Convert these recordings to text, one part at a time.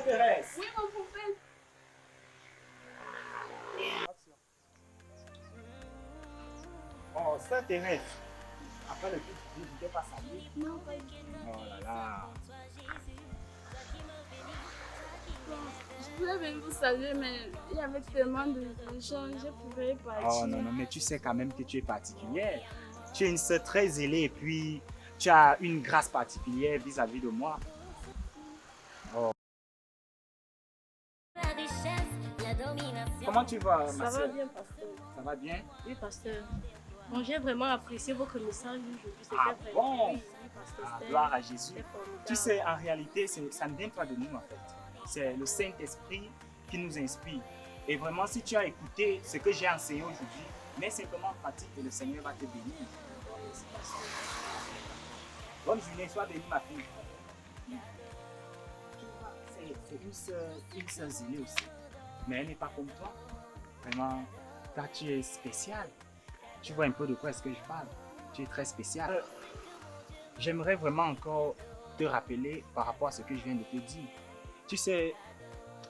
Thérèse. Oui, mon prophète. Oh, Sœur Thérèse. Après le culte, je n'étais pas salué. Non, pas du tout. Oh là là. Bon, je voulais venir vous saluer, mais il y avait tellement de gens, je pouvais partir. Oh non, non, mais tu sais quand même que tu es particulière. Tu es une sœur très zélée et puis tu as une grâce particulière vis-à-vis de moi. Oh. Comment tu vas, ma Ça va sœur? bien, pasteur. Ça va bien? Oui, pasteur. Bon, j'ai vraiment apprécié votre message aujourd'hui. C'était Ah vraiment... bon? Oui, oui, pasteur. Ah, C'était- gloire à Jésus. c'était formidable. Tu sais, en réalité, ça ne vient pas de nous en fait. C'est le Saint-Esprit qui nous inspire. Et vraiment, si tu as écouté ce que j'ai enseigné aujourd'hui, mets simplement en pratique et le Seigneur va te bénir. Bonne journée, sois bénie ma fille. C'est une sœur zélée aussi. Mais elle n'est pas comme toi. Vraiment, toi tu es spécial. Tu vois un peu de quoi est-ce que je parle. Tu es très spécial. J'aimerais vraiment encore te rappeler par rapport à ce que je viens de te dire. Tu sais,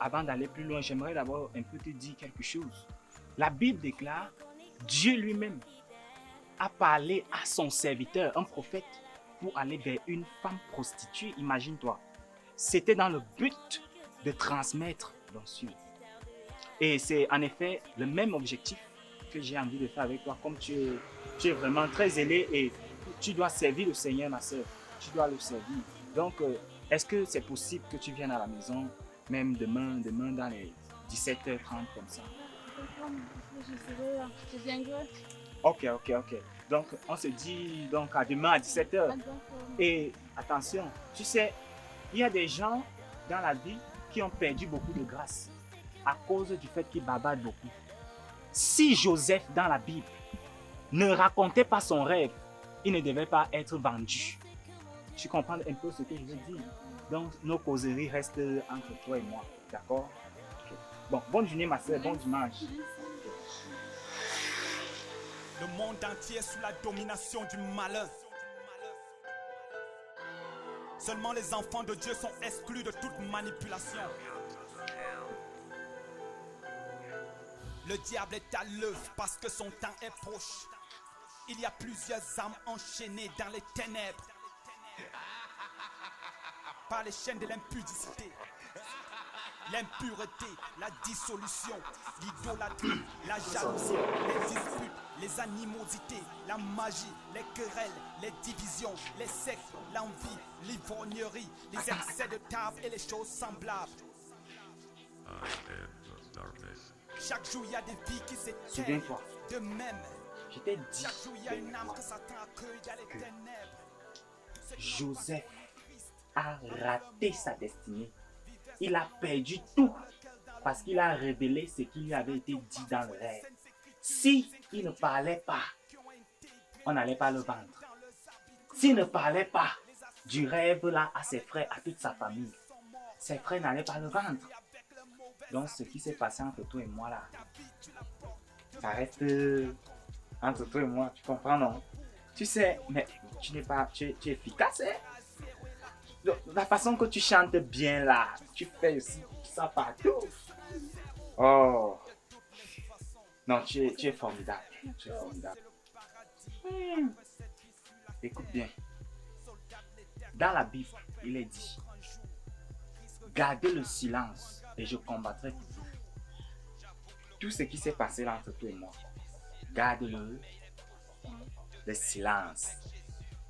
avant d'aller plus loin, j'aimerais d'abord un peu te dire quelque chose. La Bible déclare, Dieu lui-même a parlé à son serviteur, un prophète, pour aller vers une femme prostituée, imagine-toi. C'était dans le but de transmettre l'onction. Et c'est en effet le même objectif que j'ai envie de faire avec toi, comme tu es vraiment très zélé et tu dois servir le Seigneur, ma soeur. Tu dois le servir. Donc, est-ce que c'est possible que tu viennes à la maison, même demain dans les 17h30 comme ça? Je serai là. Je viendrai. Ok. Donc, on se dit donc à demain à 17h. Ah, d'accord. Et attention, tu sais, il y a des gens dans la vie qui ont perdu beaucoup de grâce à cause du fait qu'ils bavardent beaucoup. Si Joseph dans la Bible ne racontait pas son rêve, il ne devait pas être vendu. Tu comprends un peu ce que je veux dire? Donc, nos causeries restent entre toi et moi. D'accord? Ok. Bon, bonne journée, ma soeur. Bon dimanche. Le monde entier est sous la domination du malheur. Seulement les enfants de Dieu sont exclus de toute manipulation. Le diable est à l'œuvre parce que son temps est proche. Il y a plusieurs âmes enchaînées dans les ténèbres par les chaînes de l'impudicité, l'impureté, la dissolution, l'idolâtrie, la jalousie, les disputes, les animosités, la magie, les querelles, les divisions, les sectes, l'envie, l'ivrognerie, les excès de table et les choses semblables. Chaque jour, il y a des vies qui s'éteignent. Souviens-toi, De même, je t'ai dit chaque jour, il y a une âme que Satan accueille dans les ténèbres. Joseph a raté sa destinée. Il a perdu tout parce qu'il a révélé ce qui lui avait été dit dans le rêve. Si il ne parlait pas, on n'allait pas le vendre. S'il ne parlait pas du rêve là à ses frères, à toute sa famille, ses frères n'allaient pas le vendre. Donc ce qui s'est passé entre toi et moi là, ça reste entre toi et moi, tu comprends non? Tu sais, mais tu n'es pas, tu es efficace, hein? Donc, la façon que tu chantes bien là, tu fais aussi ça partout. Oh, non, tu es formidable, tu es formidable. Écoute bien, dans la Bible, il est dit, gardez le silence et je combattrai pour vous. Tout ce qui s'est passé là entre toi et moi, garde-le, le silence.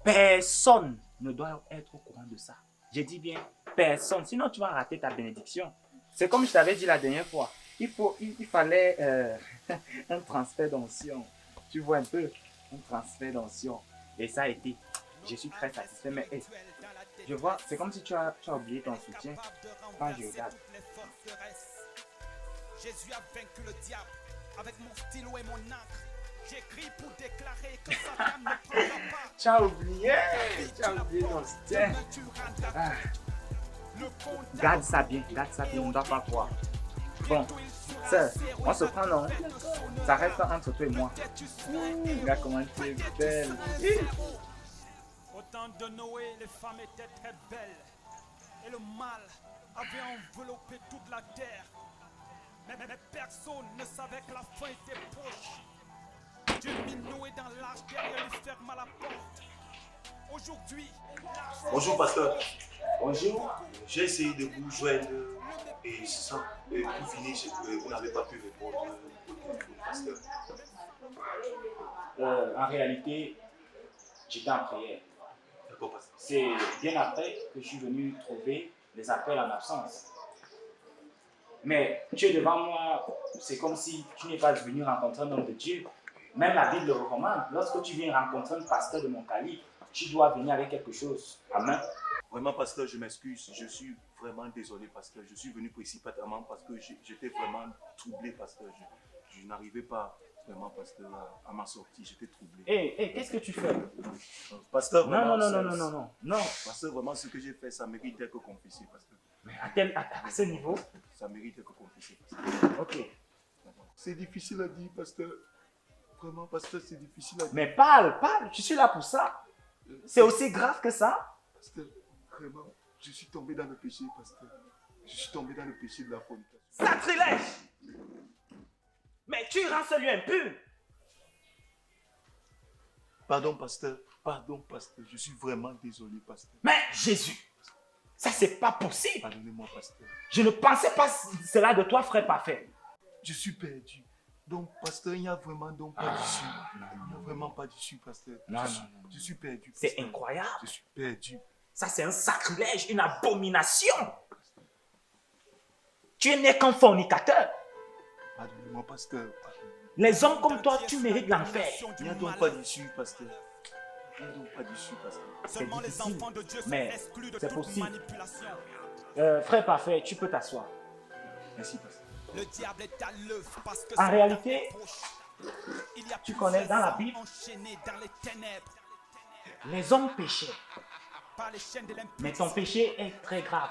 Personne ne doit être au courant de ça. Je dis bien personne, sinon tu vas rater ta bénédiction. C'est comme je t'avais dit la dernière fois, il fallait un transfert d'onction. Tu vois un peu, un transfert d'onction. Et ça a été, je suis très satisfait. Mais hey, je vois, c'est comme si tu as oublié ton soutien quand je regarde. Jésus a vaincu le diable avec mon stylo et mon encre. J'écris pour déclarer que Satan ne prendra pas. Tu as oublié ton soutien. Ah. Garde ça bien, on ne doit pas voir. Bon, sœur, on se prend non? Ça reste entre toi et moi. Regarde comment tu es belle. Au temps de Noé, les femmes étaient très belles. et le mal avaient enveloppé toute la terre. Mais personne ne savait que la fin était proche. Dieu mit Noé dans l'arche derrière lui ferma la porte. Aujourd'hui, Bonjour, pasteur. Bonjour. J'ai essayé de vous joindre et sans pour finir, vous n'avez pas pu répondre au pasteur. En réalité, j'étais en prière. D'accord, pasteur. C'est bien après que je suis venu trouver les appels en absence. Mais tu es devant moi, c'est comme si tu n'es pas venu rencontrer un homme de Dieu. Même la Bible le recommande. Lorsque tu viens rencontrer un pasteur de mon calibre, tu dois venir avec quelque chose à main. Vraiment, pasteur, je m'excuse. Je suis vraiment désolé, pasteur. Je suis venu précipitamment parce que j'étais vraiment troublé, pasteur. Je n'arrivais pas vraiment, pasteur, à ma sortie. J'étais troublé. Qu'est-ce que tu fais? Pasteur, vraiment, Non. Pasteur, vraiment, ce que j'ai fait, ça mérite d'être confessé, pasteur. Mais à ce niveau? Ça mérite d'être confessé, pasteur. Ok. C'est difficile à dire, pasteur. Vraiment, pasteur, c'est difficile à dire. Mais parle, je suis là pour ça. C'est aussi grave que ça? Pasteur, vraiment, je suis tombé dans le péché, pasteur. Je suis tombé dans le péché de la fornication. Sacrilège! Mais tu rends ce lieu impur. Pardon, pasteur. Pardon, pasteur. Je suis vraiment désolé, pasteur. Mais Jésus, ça c'est pas possible. Pardonnez-moi, pasteur. Je ne pensais pas cela de toi, frère parfait. Je suis perdu. Donc, pasteur, il n'y a vraiment donc pas d'issue. Il n'y a vraiment pas d'issue, pasteur. Je suis perdu. C'est pasteur. incroyable. Je suis perdu. Ça c'est un sacrilège, une abomination. Tu es né qu'un fornicateur. Pardonnez-moi, pasteur. Les hommes comme toi, tu mérites l'enfer. Il n'y a donc pas d'issue, pasteur. Il n'y a donc pas d'issue, pasteur. seulement les difficile, enfants de Dieu sont mais exclus de c'est toute possible. manipulation. Frère parfait, tu peux t'asseoir. Merci, pasteur. Le diable est à l'œuvre parce que En son réalité, temps est proche. Il y a tu connais dans la plusieurs Bible, âmes enchaînées dans les ténèbres les hommes péchaient. par les chaînes de Mais ton péché est très grave.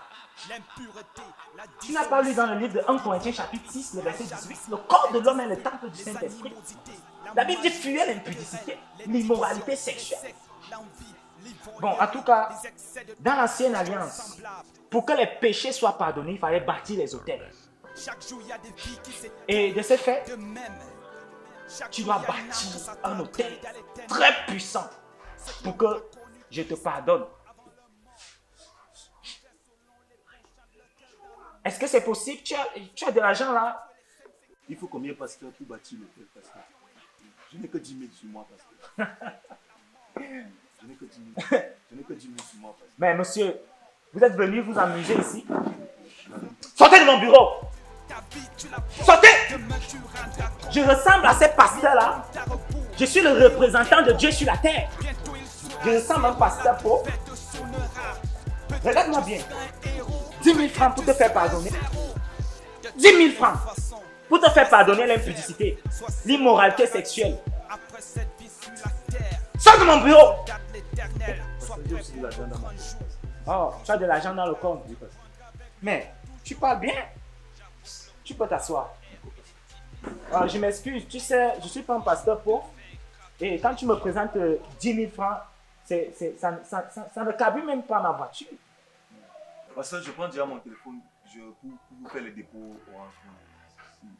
l'impureté, la Tu n'as pas lu dans le livre de 1 Corinthiens chapitre 6, le verset 18, le corps de l'homme est le temple du Saint-Esprit. La Bible dit fuir l'impudicité, l'immoralité sexuelle. Bon, en tout cas, dans l'ancienne alliance, pour que les péchés soient pardonnés, il fallait bâtir les autels. Et de ce fait, tu dois bâtir un autel très puissant pour que je te pardonne. Est-ce que c'est possible? Tu as de l'argent là? Il faut combien, pasteur, pour bâtir l'hôtel, pasteur? Je n'ai que 10 000 sur moi, pasteur. Je n'ai que 10 000. Je n'ai que 10 000 sur moi, pasteur. Mais monsieur, vous êtes venu vous amuser ici? Sortez de mon bureau! Sortez! Je ressemble à ces pasteurs-là. Je suis le représentant de Dieu sur la terre. Je ressemble à un pasteur pauvre. Regarde-moi bien. 10 000 francs pour te faire pardonner. 10 000 francs pour te faire pardonner l'impudicité, l'immoralité sexuelle. Sors de mon bureau! J'ai aussi de l'argent dans ma poche. Oh, tu as de l'argent dans le compte. Mais tu parles bien. Tu peux t'asseoir. Oh, je m'excuse, tu sais, je ne suis pas un pasteur pauvre. Et quand tu me présentes 10 000 francs, ça ne cabine même pas ma voiture. Pasteur, je prends déjà mon téléphone pour vous faire les dépôts Orange Money.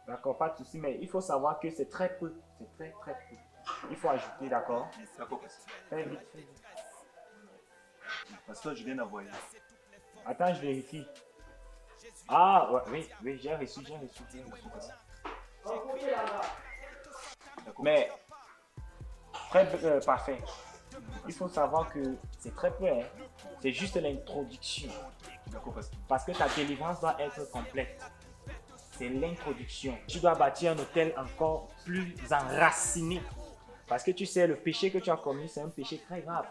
D'accord, pas de souci, mais il faut savoir que c'est très peu. C'est très peu. Il faut ajouter, d'accord? D'accord, pasteur. Fais vite, fais vite. Pasteur, je viens d'envoyer. Attends, je vérifie. Ah, ouais, oui, j'ai reçu. Mais, frère parfait, il faut savoir que c'est très peu, hein. C'est juste l'introduction. D'accord, pasteur. Parce que ta délivrance doit être complète. C'est l'introduction. Tu dois bâtir un hôtel encore plus enraciné. Parce que tu sais, le péché que tu as commis, c'est un péché très grave.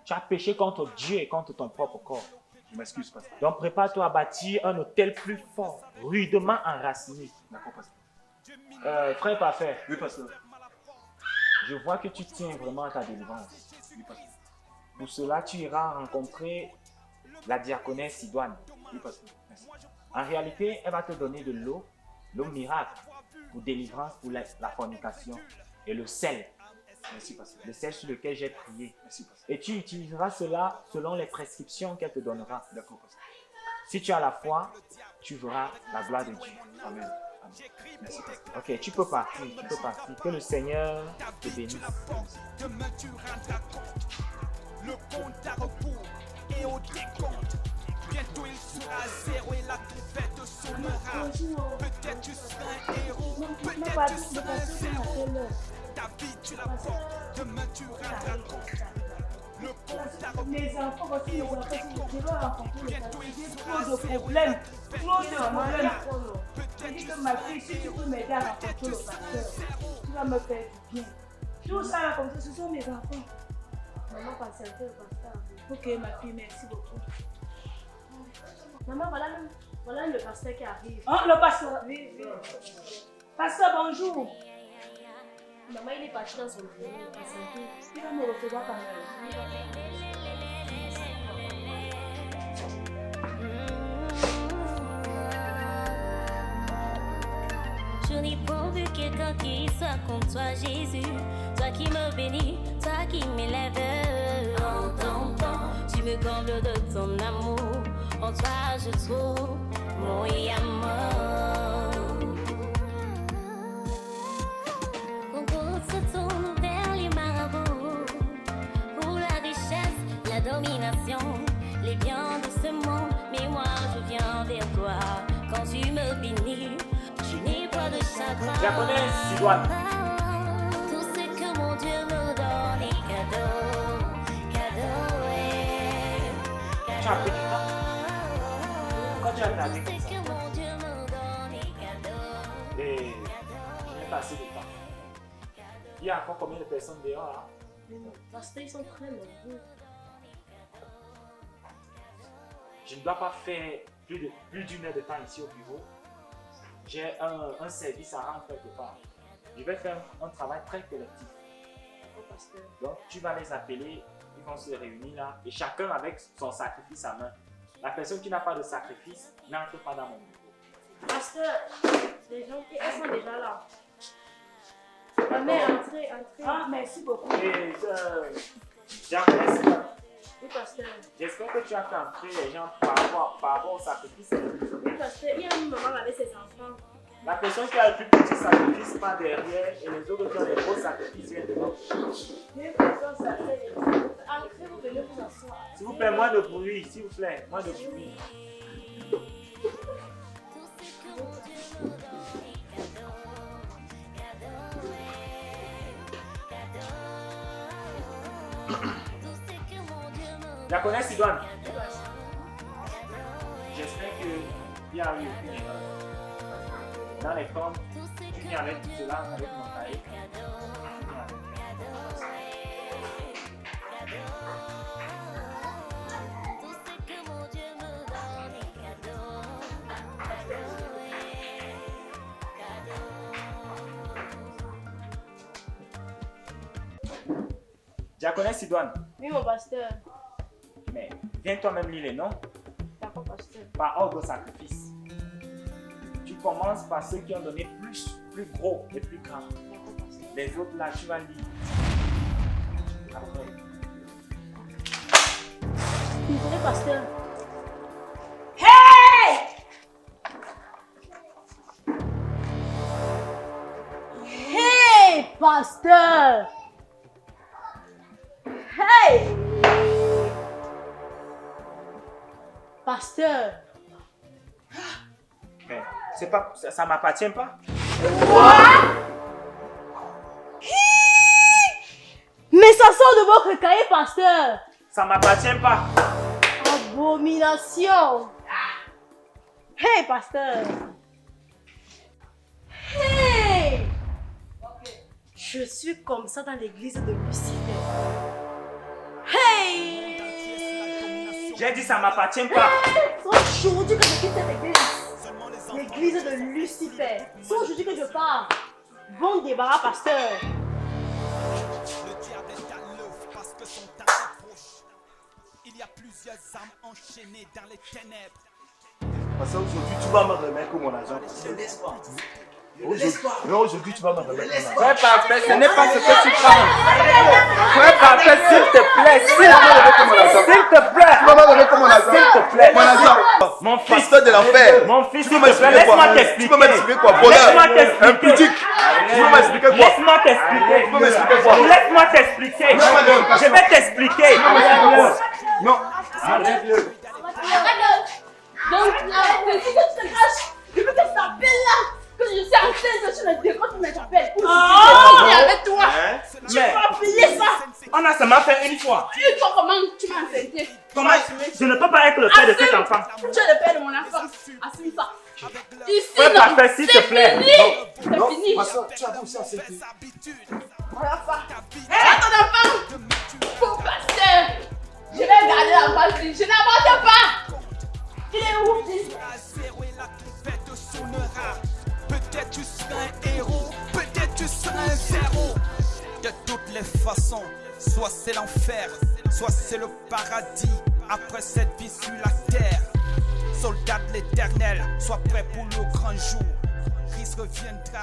Tu as péché contre Dieu et contre ton propre corps. Je m'excuse, pasteur. Donc prépare-toi à bâtir un hôtel plus fort, rudement enraciné. D'accord, pasteur. Frère parfait, Oui, pasteur. je vois que tu tiens vraiment à ta délivrance. Oui, pasteur. Pour cela, tu iras rencontrer la diaconesse Sidoine. Oui, pasteur. Merci. En réalité, elle va te donner de l'eau miracle, pour délivrance, pour la fornication, et le sel Merci, pasteur. le sel sur lequel j'ai prié. Merci, pasteur. Et tu utiliseras cela selon les prescriptions qu'elle te donnera. D'accord, pasteur. Si tu as la foi, tu verras la gloire de Dieu. Amen. Amen. Merci, pasteur. Ok, tu peux partir, tu peux partir. Que le Seigneur te bénisse. Demain tu rendras compte. Le compte à rebours et au décompte. Bientôt il sera zéro et la trompette sonnera. Peut-être tu seras un héros, peut-être tu seras un zéro. Ta vie tu la portes, demain tu rendras compte. Le compte à rebours Mes enfants aussi, et mes au enfants, décompte. je vais rencontrer le Bientôt passé. il J'ai sera trop de zéro. problèmes. Trop de problèmes. Je Peut-être dis tu que ma fille, si tu peux m'aider à rencontrer le pasteur, tu vas me faire du bien. Tout ça là, comme ça, ce sont mes enfants. Maman, patientez, le pasteur. Ok, ma fille, merci beaucoup. Maman, voilà le pasteur qui arrive. Oh, le pasteur, oui, oui. Pasteur, bonjour. Maman, il est parti dans son bureau, patientez. Il va me recevoir quand même. Je n'ai pas vu quelqu'un qui soit comme toi, Jésus. Toi qui me bénis, toi qui m'élèves. En ton temps, tu me combles de ton amour. En toi, je trouve mon amour. Mon cœur se tourne vers les marabouts. Pour la richesse, la domination, les biens de ce monde. Mais moi, je viens vers toi. Quand tu me bénis, je n'ai pas de chagrin. Diaconesse Sidoine. Tout ce que mon Dieu me donne est cadeau, cadeau, ouais. Tu as pris du temps. Pourquoi tu as tardé Tout comme ce ça? que mon Dieu me donne est cadeau. Et je n'ai pas assez de temps. Il y a encore combien de personnes dehors là? Pasteur, ils sont très nombreux. Je ne dois pas faire plus d'une heure de temps ici au bureau. J'ai un service à rendre quelque part. Je vais faire un travail très collectif. Oh, pasteur. Donc tu vas les appeler, ils vont se réunir là, et chacun avec son sacrifice à main. La personne qui n'a pas de sacrifice n'entre pas dans mon bureau. Pasteur, les gens, elles sont déjà là. Ma mère, entrez. Ah, merci beaucoup. Et Diaconesse Sidoine, Oui, pasteur. j'espère que tu as fait entrer les gens par rapport au sacrifice. Oui, pasteur, il y a une maman avec ses enfants. La personne qui a le plus petit sacrifice part derrière et les autres qui ont les gros sacrifices viennent devant. J'ai besoin de ça. Entrez, vous venez vous asseoir. S'il vous plaît, moins de bruit, s'il vous plaît, moins de bruit. Diaconesse Sidoine, j'espère qu'il y a eu une erreur. Dans les comptes, tu viens avec tout cela, avec mon cahier. Diaconesse Sidoine, Oui, mon pasteur. mais viens toi-même lire les noms D'accord, pasteur. par ordre de sacrifice. Tu commences par ceux qui ont donné plus gros et plus grand. D'accord, pasteur. Les autres là, tu vas lire. Après. Désolé, pasteur. Hey, pasteur! Hey! Pasteur! Mais c'est pas, ça m'appartient pas. Mais ça sort de votre cahier, pasteur! Ça m'appartient pas. Abomination! Hey, pasteur! Hey! Je suis comme ça dans l'église de Lucifer. Hey! J'ai dit ça m'appartient pas. C'est aujourd'hui que je quitte cette église. L'église de Lucifer. C'est aujourd'hui que je pars. Bon débarras, pasteur. Le diable est à l'œuvre parce que son temps approche. Il y a plusieurs âmes enchaînées dans les ténèbres. Parce qu'aujourd'hui, tu vas me remettre mon argent. Je laisse pas. Mais aujourd'hui, tu vas me remettre. Frère parfait, ce n'est pas ce que tu penses. Frère parfait, s'il te plaît, s'il te plaît. Tu vas me remettre mon argent. S'il te plaît. Mon argent. Mon fils. Pasteur de l'enfer. Mon fils, Tu peux s'il te plaît, m'expliquer laisse-moi quoi? t'expliquer. Tu peux m'expliquer quoi? Voleur. Laisse-moi t'expliquer. Impudique. Tu peux m'expliquer quoi? Laisse-moi t'expliquer. Tu peux m'expliquer quoi? Laisse-moi t'expliquer. Je vais t'expliquer. Non. Donc, c'est que tu te caches. Je veux que tu t'appelles là. Que je suis enceinte, je suis le décompte, mais t'appelles. Oh, avec toi. Tu Mais vas payer ça. on a seulement fait une fois. Une fois, comment tu m'as enceinté? Comment? Je ne peux pas être le père de cet enfant. Tu es le père de mon enfant. Assume ça. Ici, Frère non. parfait, s'il te plaît. C'est fini. Pasteur, tu as aussi accepté. Voilà ça. Hé, ton enfant. Faux pasteur. Je vais garder la base. Je n'abandonne pas. Il est où? Peut-être tu seras un héros, peut-être tu seras un zéro. De toutes les façons, soit c'est l'enfer, soit c'est le paradis. Après cette vie sur la terre, soldat de l'éternel, sois prêt pour le grand jour. Christ reviendra.